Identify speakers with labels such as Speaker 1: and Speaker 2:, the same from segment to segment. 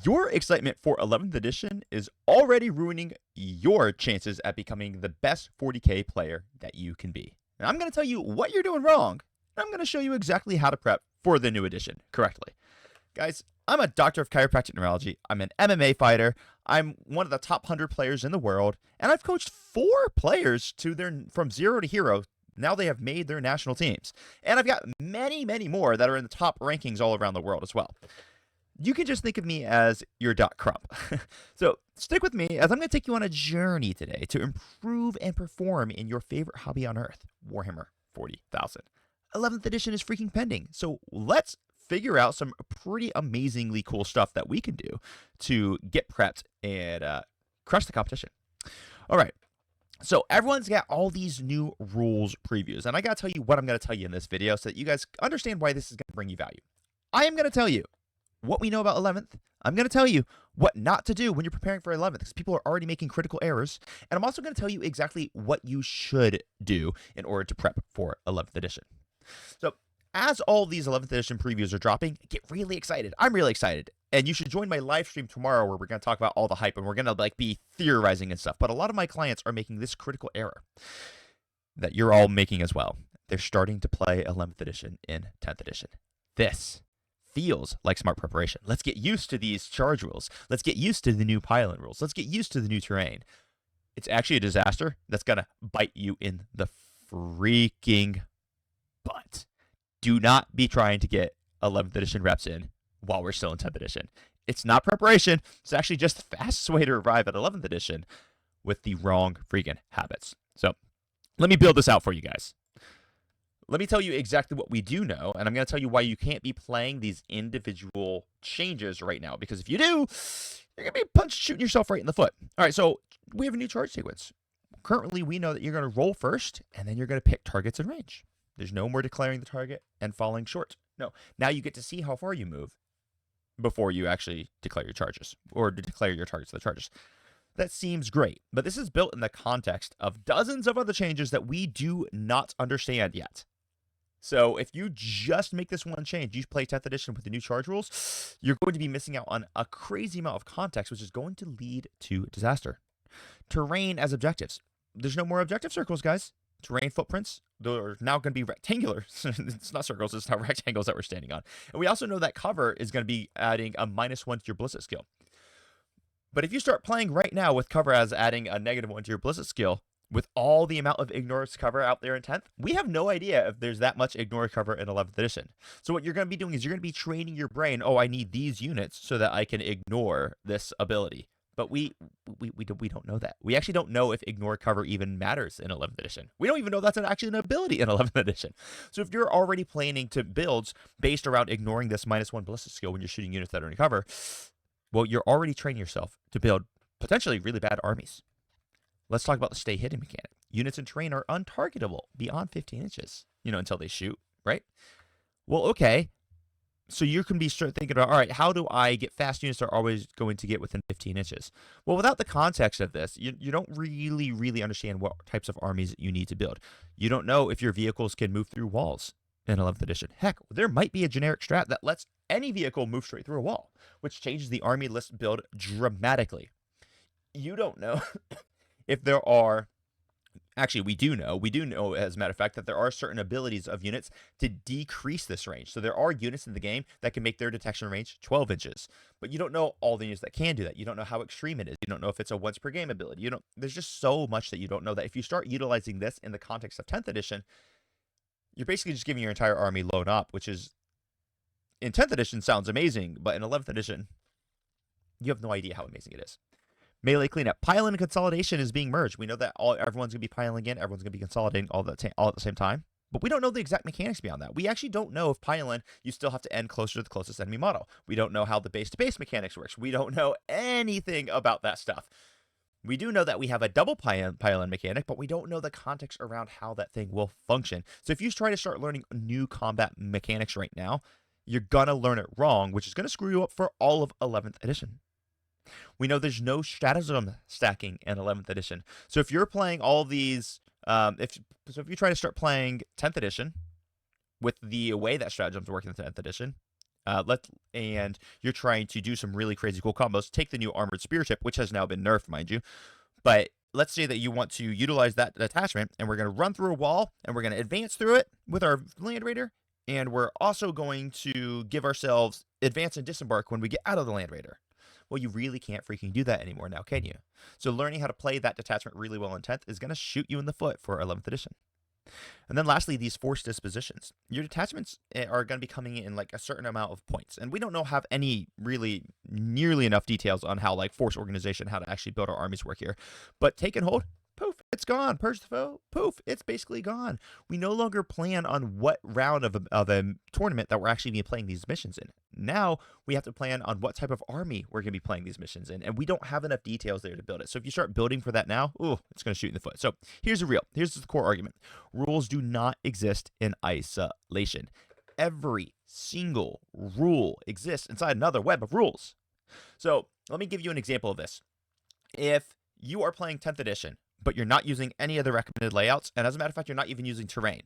Speaker 1: Your excitement for 11th edition is already ruining your chances at becoming the best 40k player that you can be. And I'm going to tell you what you're doing wrong, and I'm going to show you exactly how to prep for the new edition correctly. Guys, I'm a doctor of chiropractic neurology. I'm an MMA fighter. I'm one of the top 100 players in the world, and I've coached 4 players from zero to hero. Now they have made their national teams. And I've got many, many more that are in the top rankings all around the world as well. You can just think of me as your Doc Crump. So stick with me as I'm going to take you on a journey today to improve and perform in your favorite hobby on earth, Warhammer 40,000. 11th edition is freaking pending, so let's figure out some pretty amazingly cool stuff that we can do to get prepped and crush the competition. All right. So everyone's got all these new rules previews, and I got to tell you what I'm going to tell you in this video so that you guys understand why this is going to bring you value. I am going to tell you what we know about 11th. I'm going to tell you what not to do when you're preparing for 11th because people are already making critical errors. And I'm also going to tell you exactly what you should do in order to prep for 11th edition. So as all these 11th edition previews are dropping, get really excited. I'm really excited. And you should join my live stream tomorrow where we're going to talk about all the hype and we're going to be theorizing and stuff. But a lot of my clients are making this critical error that you're all making as well. They're starting to play 11th edition in 10th edition. This feels like smart preparation. Let's get used to these charge rules. Let's get used to the new pylon rules. Let's get used to the new terrain. It's actually a disaster that's going to bite you in the freaking butt. Do not be trying to get 11th edition reps in while we're still in 10th edition. It's not preparation. It's actually just the fastest way to arrive at 11th edition with the wrong freaking habits. So let me build this out for you guys. Let me tell you exactly what we do know, and I'm going to tell you why you can't be playing these individual changes right now, because if you do, you're going to be shooting yourself right in the foot. All right, so we have a new charge sequence. Currently, we know that you're going to roll first, and then you're going to pick targets in range. There's no more declaring the target and falling short. No, now you get to see how far you move before you actually declare your charges, or to declare your targets to the charges. That seems great, but this is built in the context of dozens of other changes that we do not understand yet. So if you just make this one change, you play 10th edition with the new charge rules, you're going to be missing out on a crazy amount of context, which is going to lead to disaster. Terrain as objectives. There's no more objective circles, guys. Terrain footprints, they're now going to be rectangular. It's not circles, it's now rectangles that we're standing on. And we also know that cover is going to be adding a -1 to your ballistic skill. But if you start playing right now with cover as adding a -1 to your ballistic skill, with all the amount of ignore cover out there in 10th, we have no idea if there's that much ignore cover in 11th edition. So what you're going to be doing is you're going to be training your brain, oh, I need these units so that I can ignore this ability. But we don't know that. We actually don't know if ignore cover even matters in 11th edition. We don't even know that's actually an ability in 11th edition. So if you're already planning to builds based around ignoring this -1 ballistic skill when you're shooting units that are in cover, well, you're already training yourself to build potentially really bad armies. Let's talk about the stay hidden mechanic. Units in terrain are untargetable beyond 15 inches, until they shoot, right? Well, okay. So you can start thinking about, all right, how do I get fast units that are always going to get within 15 inches? Well, without the context of this, you don't really understand what types of armies you need to build. You don't know if your vehicles can move through walls in 11th edition. Heck, there might be a generic strat that lets any vehicle move straight through a wall, which changes the army list build dramatically. You don't know if there are, actually we do know as a matter of fact that there are certain abilities of units to decrease this range. So there are units in the game that can make their detection range 12 inches, but you don't know all the units that can do that. You don't know how extreme it is. You don't know if it's a once per game ability. There's just so much that you don't know that if you start utilizing this in the context of 10th edition, you're basically just giving your entire army load up, which is in 10th edition sounds amazing, but in 11th edition, you have no idea how amazing it is. Melee cleanup. Pylon and consolidation is being merged. We know that everyone's going to be piling in. Everyone's going to be consolidating all at the same time. But we don't know the exact mechanics beyond that. We actually don't know if pylon, you still have to end closer to the closest enemy model. We don't know how the base-to-base mechanics works. We don't know anything about that stuff. We do know that we have a double pylon mechanic, but we don't know the context around how that thing will function. So if you try to start learning new combat mechanics right now, you're going to learn it wrong, which is going to screw you up for all of 11th edition. We know there's no stratagem stacking in 11th edition. So if you're playing all these, if you try to start playing 10th edition with the way that stratagems work in 10th edition, And you're trying to do some really crazy cool combos. Take the new armored spear tip, which has now been nerfed, mind you. But let's say that you want to utilize that attachment, and we're going to run through a wall, and we're going to advance through it with our Land Raider, and we're also going to give ourselves advance and disembark when we get out of the Land Raider. Well, you really can't freaking do that anymore now, can you? So learning how to play that detachment really well in 10th is going to shoot you in the foot for 11th edition. And then lastly, these forced dispositions. Your detachments are going to be coming in like a certain amount of points. And we don't have any really nearly enough details on how like force organization, how to actually build our armies work here. But take and hold, poof, it's gone. Purge the foe, poof, it's basically gone. We no longer plan on what round of a tournament that we're actually going to be playing these missions in. Now we have to plan on what type of army we're going to be playing these missions in, and we don't have enough details there to build it. So if you start building for that now, ooh, it's going to shoot in the foot. So here's the core argument. Rules do not exist in isolation. Every single rule exists inside another web of rules. So let me give you an example of this. If you are playing 10th edition, but you're not using any of the recommended layouts, and as a matter of fact, you're not even using terrain,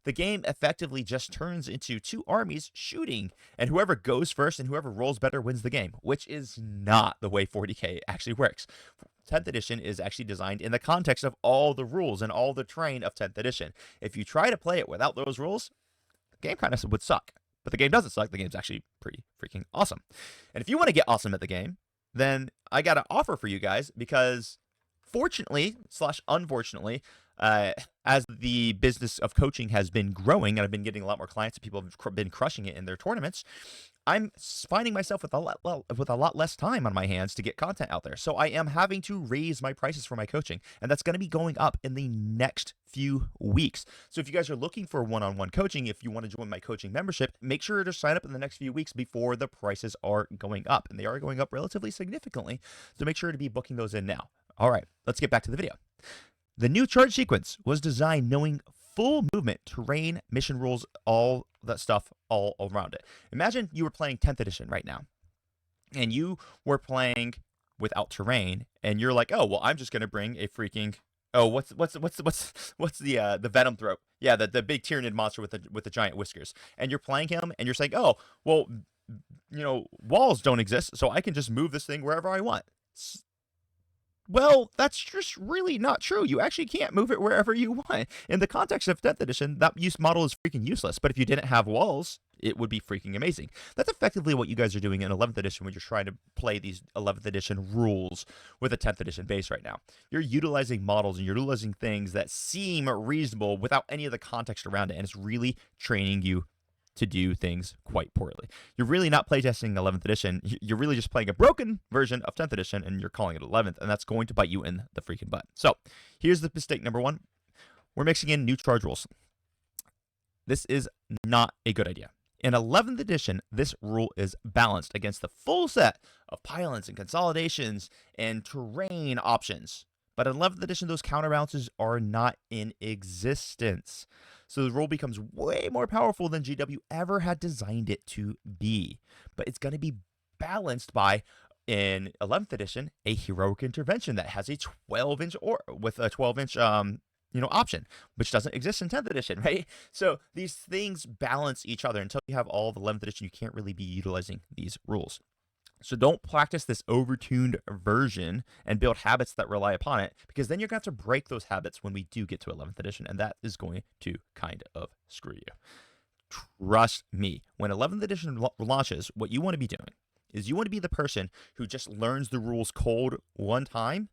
Speaker 1: the game effectively just turns into two armies shooting, and whoever goes first and whoever rolls better wins the game, which is not the way 40K actually works. 10th edition is actually designed in the context of all the rules and all the terrain of 10th edition. If you try to play it without those rules, the game kind of would suck. But the game doesn't suck. The game's actually pretty freaking awesome. And if you want to get awesome at the game, then I got an offer for you guys, because fortunately / unfortunately, as the business of coaching has been growing and I've been getting a lot more clients and people have been crushing it in their tournaments, I'm finding myself with a lot less time on my hands to get content out there. So I am having to raise my prices for my coaching, and that's going to be going up in the next few weeks. So if you guys are looking for one-on-one coaching, if you want to join my coaching membership, make sure to sign up in the next few weeks before the prices are going up, and they are going up relatively significantly. So make sure to be booking those in now. All right, let's get back to the video. The new charge sequence was designed knowing full movement, terrain, mission rules, all that stuff all around it. Imagine you were playing 10th edition right now, and you were playing without terrain, and you're like, oh, well, I'm just gonna bring a freaking what's the Venom throat? Yeah, the big Tyranid monster with the giant whiskers, and you're playing him, and you're saying, oh, well, walls don't exist, so I can just move this thing wherever I want. Well, that's just really not true. You actually can't move it wherever you want. In the context of 10th edition, that use model is freaking useless. But if you didn't have walls, it would be freaking amazing. That's effectively what you guys are doing in 11th edition when you're trying to play these 11th edition rules with a 10th edition base right now. You're utilizing models and you're utilizing things that seem reasonable without any of the context around it, and it's really training you to do things quite poorly. You're really not playtesting 11th edition. You're really just playing a broken version of 10th edition, and you're calling it 11th, and that's going to bite you in the freaking butt. So here's the mistake number one. We're mixing in new charge rules. This is not a good idea. In 11th edition, this rule is balanced against the full set of pylons and consolidations and terrain options. But in 11th edition, those counterbalances are not in existence. So the rule becomes way more powerful than GW ever had designed it to be. But it's going to be balanced by, in 11th edition, a heroic intervention that has a 12-inch or with a 12-inch option, which doesn't exist in 10th edition, right? So these things balance each other. Until you have all of 11th edition, you can't really be utilizing these rules. So don't practice this overtuned version and build habits that rely upon it, because then you're going to have to break those habits when we do get to 11th edition, and that is going to kind of screw you. Trust me, when 11th edition launches, what you want to be doing is you want to be the person who just learns the rules cold one time,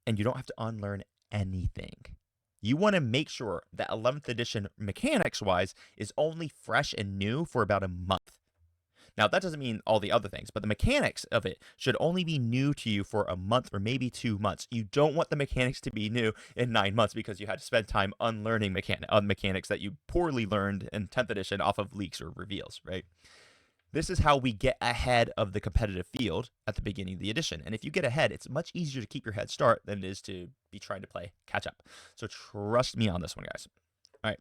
Speaker 1: and you don't have to unlearn anything. You want to make sure that 11th edition mechanics-wise is only fresh and new for about a month. Now, that doesn't mean all the other things, but the mechanics of it should only be new to you for a month or maybe 2 months. You don't want the mechanics to be new in 9 months because you had to spend time unlearning mechanics that you poorly learned in 10th edition off of leaks or reveals, right? This is how we get ahead of the competitive field at the beginning of the edition. And if you get ahead, it's much easier to keep your head start than it is to be trying to play catch up. So trust me on this one, guys. All right.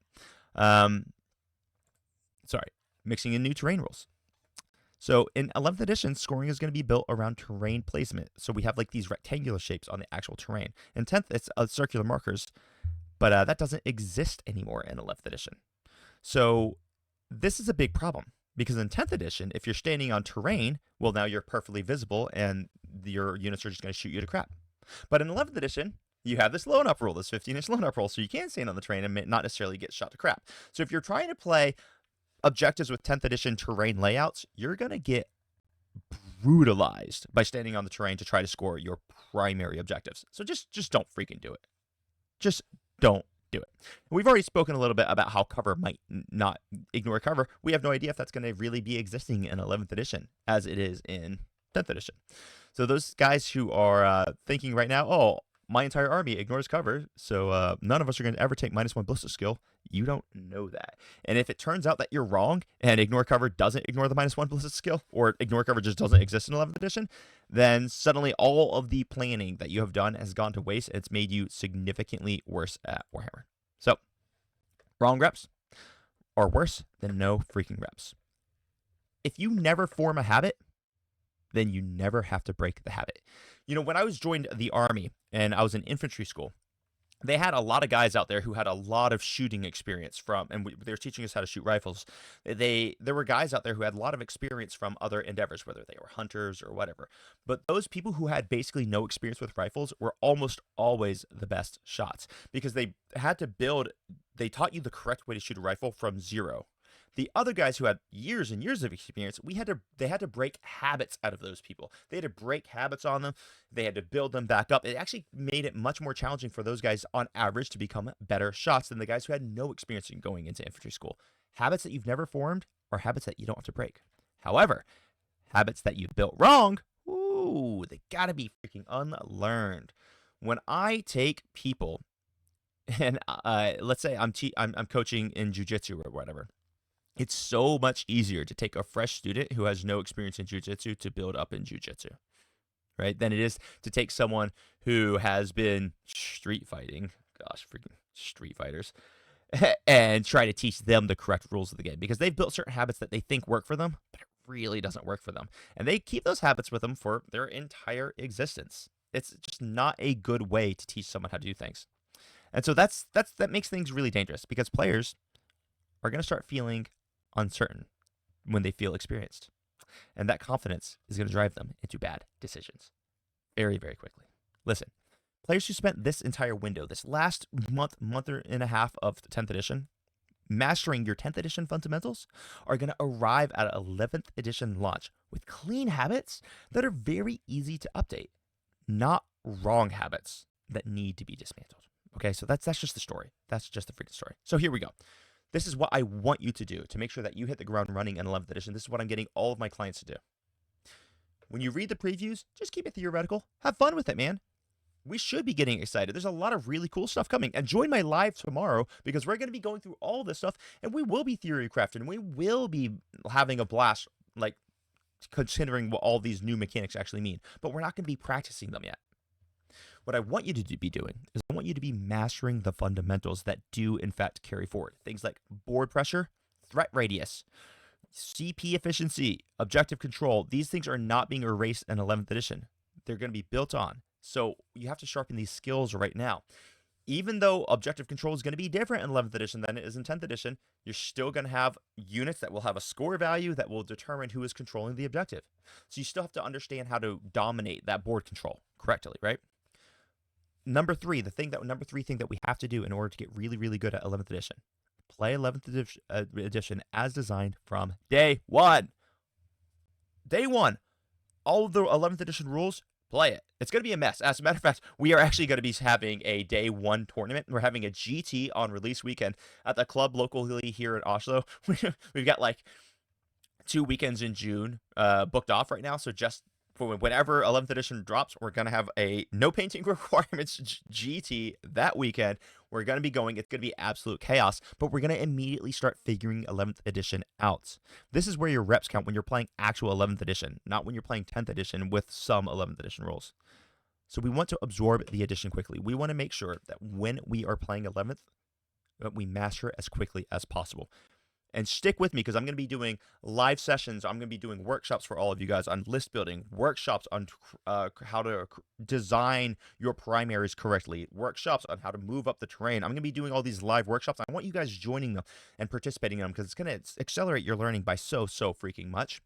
Speaker 1: Mixing in new terrain rules. So in 11th edition, scoring is going to be built around terrain placement. So we have like these rectangular shapes on the actual terrain. In 10th, it's circular markers, but that doesn't exist anymore in 11th edition. So this is a big problem, Because in 10th edition, if you're standing on terrain, well, now you're perfectly visible and your units are just going to shoot you to crap. But in 11th edition, you have this loan up rule, this 15-inch loan up rule, so you can stand on the terrain and not necessarily get shot to crap. So if you're trying to play objectives with 10th edition terrain layouts, you're going to get brutalized by standing on the terrain to try to score your primary objectives. So just don't freaking do it. Just don't do it. We've already spoken a little bit about how cover might not ignore cover. We have no idea if that's going to really be existing in 11th edition as it is in 10th edition. So those guys who are thinking right now, oh, my entire army ignores cover, so none of us are going to ever take -1 ballistic skill. You don't know that. And if it turns out that you're wrong and ignore cover doesn't ignore the -1 ballistic skill, or ignore cover just doesn't exist in 11th edition, then suddenly all of the planning that you have done has gone to waste. It's made you significantly worse at Warhammer. So, wrong reps are worse than no freaking reps. If you never form a habit, then you never have to break the habit. You know, when I was joined the Army and I was in infantry school, they had a lot of guys out there who had a lot of shooting experience and they were teaching us how to shoot rifles. There were guys out there who had a lot of experience from other endeavors, whether they were hunters or whatever. But those people who had basically no experience with rifles were almost always the best shots because they taught you the correct way to shoot a rifle from zero. The other guys who had years and years of experience, they had to break habits out of those people. They had to break habits on them. They had to build them back up. It actually made it much more challenging for those guys on average to become better shots than the guys who had no experience in going into infantry school. Habits that you've never formed are habits that you don't have to break. However, habits that you built wrong, ooh, they gotta be freaking unlearned. When I take people, and let's say I'm coaching in jiu-jitsu or whatever, it's so much easier to take a fresh student who has no experience in jiu-jitsu to build up in jiu-jitsu, right? Than it is to take someone who has been street fighting, gosh, freaking street fighters, and try to teach them the correct rules of the game because they've built certain habits that they think work for them, but it really doesn't work for them. And they keep those habits with them for their entire existence. It's just not a good way to teach someone how to do things. And so that makes things really dangerous because players are going to start feeling uncertain when they feel experienced. And that confidence is going to drive them into bad decisions very, very quickly. Listen, players who spent this entire window, this last month and a half of 10th edition, mastering your 10th edition fundamentals, are going to arrive at 11th edition launch with clean habits that are very easy to update, not wrong habits that need to be dismantled. Okay, so that's just the story. That's just the freaking story. So here we go. This is what I want you to do to make sure that you hit the ground running in 11th edition. This is what I'm getting all of my clients to do. When you read the previews, just keep it theoretical. Have fun with it, man. We should be getting excited. There's a lot of really cool stuff coming. And join my live tomorrow because we're going to be going through all this stuff and we will be theory crafting. We will be having a blast, like considering what all these new mechanics actually mean. But we're not going to be practicing them yet. What I want you to be doing is I want you to be mastering the fundamentals that do, in fact, carry forward. Things like board pressure, threat radius, CP efficiency, objective control. These things are not being erased in 11th edition. They're going to be built on. So you have to sharpen these skills right now. Even though objective control is going to be different in 11th edition than it is in 10th edition, you're still going to have units that will have a score value that will determine who is controlling the objective. So you still have to understand how to dominate that board control correctly, right? Number three thing that we have to do in order to get really, really good at 11th edition, play 11th edition as designed from day one. Day one. All of the 11th edition rules, play it. It's going to be a mess. As a matter of fact, we are actually going to be having a day one tournament. We're having a GT on release weekend at the club locally here in Oslo. We've got like 2 weekends in June booked off right now. So just for whenever 11th edition drops, we're going to have a no painting requirements GT that weekend. We're going to be going. It's going to be absolute chaos, but we're going to immediately start figuring 11th edition out. This is where your reps count when you're playing actual 11th edition, not when you're playing 10th edition with some 11th edition rules. So we want to absorb the edition quickly. We want to make sure that when we are playing 11th, that we master it as quickly as possible. And stick with me because I'm going to be doing live sessions. I'm going to be doing workshops for all of you guys on list building, workshops on how to design your primaries correctly, workshops on how to move up the terrain. I'm going to be doing all these live workshops. I want you guys joining them and participating in them because it's going to accelerate your learning by so freaking much.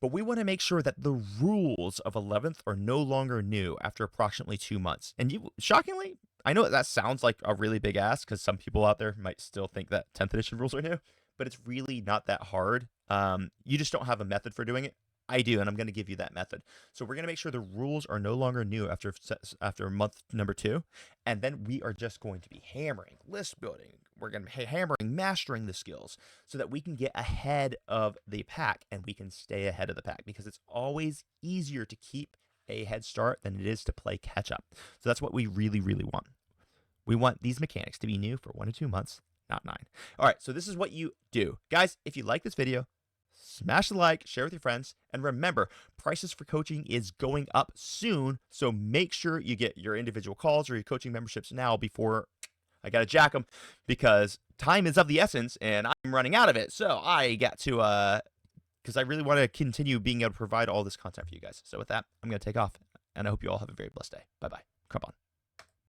Speaker 1: But we want to make sure that the rules of 11th are no longer new after approximately 2 months. And you, shockingly, I know that sounds like a really big ask because some people out there might still think that 10th edition rules are new, but it's really not that hard. You just don't have a method for doing it. I do, and I'm going to give you that method. So we're going to make sure the rules are no longer new after month number 2, and then we are just going to be hammering list building. We're going to be hammering mastering the skills so that we can get ahead of the pack and we can stay ahead of the pack because it's always easier to keep a head start than it is to play catch up. So that's what we really want. We want these mechanics to be new for 1 to 2 months, not 9. All right, so this is what you do. Guys, if you like this video, smash the like, share with your friends, and remember, prices for coaching is going up soon, so make sure you get your individual calls or your coaching memberships now before I got to jack them because time is of the essence and I'm running out of it. So I got to, because I really want to continue being able to provide all this content for you guys. So with that, I'm going to take off, and I hope you all have a very blessed day. Bye-bye. Come on.